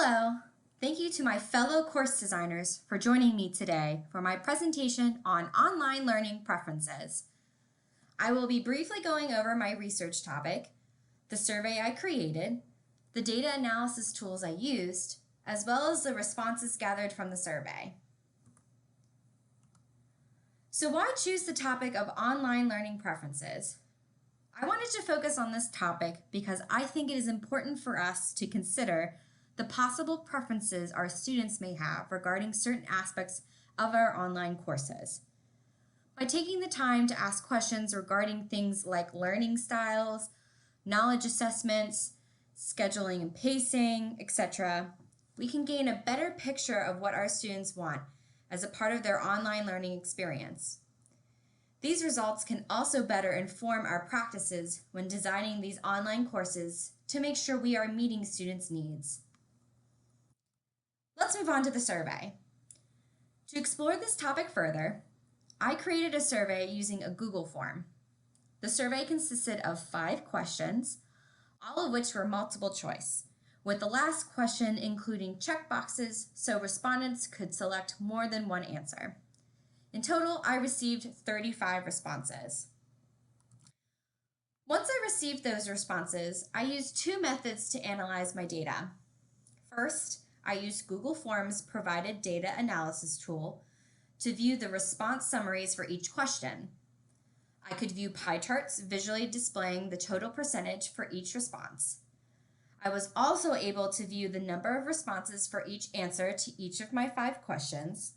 Hello! Thank you to my fellow course designers for joining me today for my presentation on online learning preferences. I will be briefly going over my research topic, the survey I created, the data analysis tools I used, as well as the responses gathered from the survey. So why choose the topic of online learning preferences? I wanted to focus on this topic because I think it is important for us to consider the possible preferences our students may have regarding certain aspects of our online courses. By taking the time to ask questions regarding things like learning styles, knowledge assessments, scheduling and pacing, etc., we can gain a better picture of what our students want as a part of their online learning experience. These results can also better inform our practices when designing these online courses to make sure we are meeting students' needs. Let's move on to the survey. To explore this topic further, I created a survey using a Google form. The survey consisted of 5 questions, all of which were multiple choice, with the last question including checkboxes so respondents could select more than one answer. In total, I received 35 responses. Once I received those responses, I used 2 methods to analyze my data. First, I used Google Forms provided data analysis tool to view the response summaries for each question. I could view pie charts visually displaying the total percentage for each response. I was also able to view the number of responses for each answer to each of my 5 questions,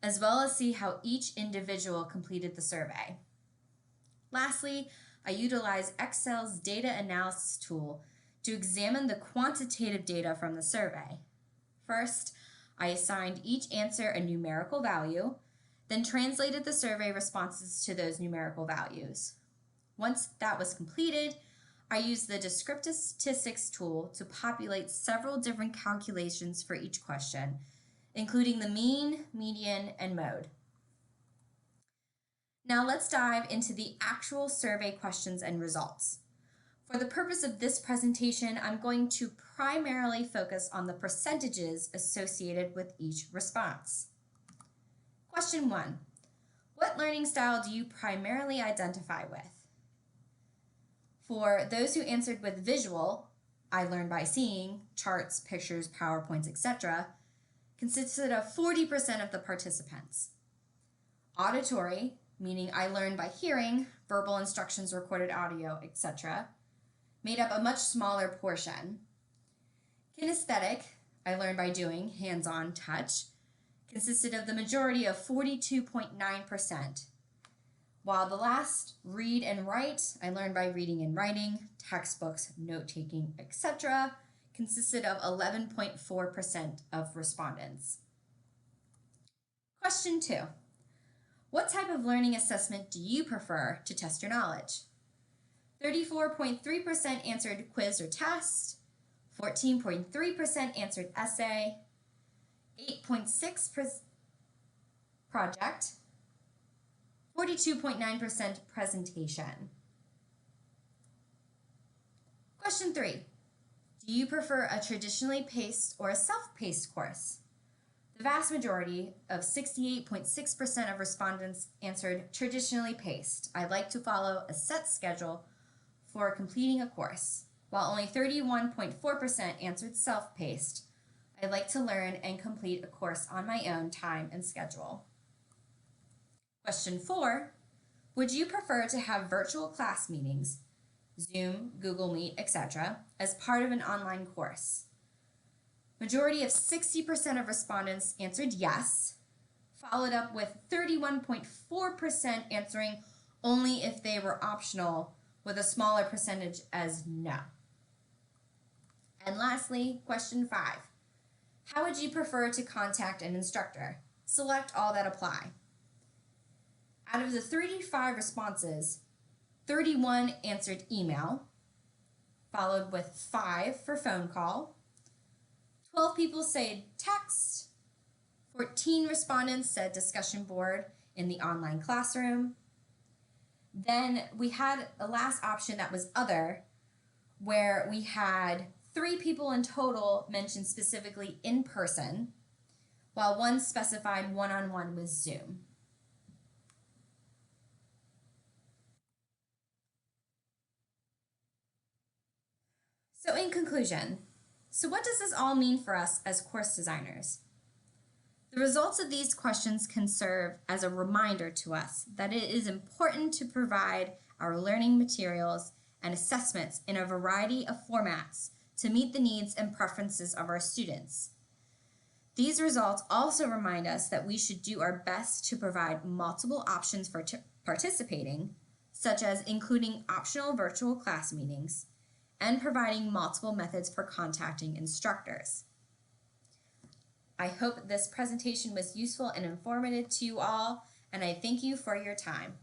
as well as see how each individual completed the survey. Lastly, I utilized Excel's data analysis tool to examine the quantitative data from the survey. First, I assigned each answer a numerical value, then translated the survey responses to those numerical values. Once that was completed, I used the descriptive statistics tool to populate several different calculations for each question, including the mean, median, and mode. Now let's dive into the actual survey questions and results. For the purpose of this presentation, I'm going to primarily focus on the percentages associated with each response. Question 1. What learning style do you primarily identify with? For those who answered with visual, I learned by seeing, charts, pictures, PowerPoints, etc., consisted of 40% of the participants. Auditory, meaning I learned by hearing, verbal instructions, recorded audio, etc., made up a much smaller portion. Kinesthetic, I learned by doing, hands-on touch, consisted of the majority of 42.9%, while the last, read and write, I learned by reading and writing, textbooks, note-taking, etc., consisted of 11.4% of respondents. Question 2. What type of learning assessment do you prefer to test your knowledge? 34.3% answered quiz or test, 14.3% answered essay, 8.6% project, 42.9% presentation. Question 3. Do you prefer a traditionally paced or a self-paced course? The vast majority of 68.6% of respondents answered traditionally paced. I like to follow a set schedule for completing a course, while only 31.4% answered self-paced. I like to learn and complete a course on my own time and schedule. Question 4. Would you prefer to have virtual class meetings, Zoom, Google Meet, etc., as part of an online course? Majority of 60% of respondents answered yes, followed up with 31.4% answering only if they were optional, with a smaller percentage as no. And lastly, question 5. How would you prefer to contact an instructor? Select all that apply. Out of the 35 responses, 31 answered email, followed with 5 for phone call. 12 people said text. 14 respondents said discussion board in the online classroom. Then we had a last option that was other, where we had 3 people in total mentioned specifically in person, while 1 specified one-on-one with Zoom. So in conclusion, what does this all mean for us as course designers? The results of these questions can serve as a reminder to us that it is important to provide our learning materials and assessments in a variety of formats to meet the needs and preferences of our students. These results also remind us that we should do our best to provide multiple options for participating, such as including optional virtual class meetings and providing multiple methods for contacting instructors. I hope this presentation was useful and informative to you all, and I thank you for your time.